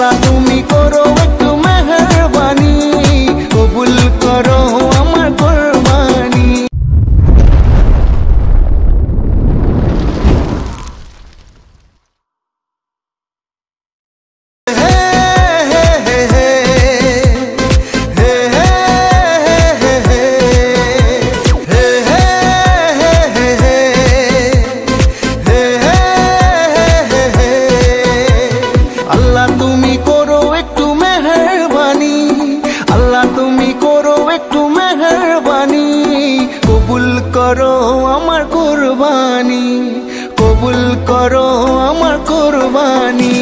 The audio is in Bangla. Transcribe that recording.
আল্লাহ তুমি করো একটু মেহেরবানি, কবুল করো আমার কুরবানি। আল্লাহ তুমি করো একটু মেহেরবানি, আল্লাহ তুমি করো একটু মেহেরবানি, কবুল করো আমার কুরবানি, কবুল করো আমার কুরবানি।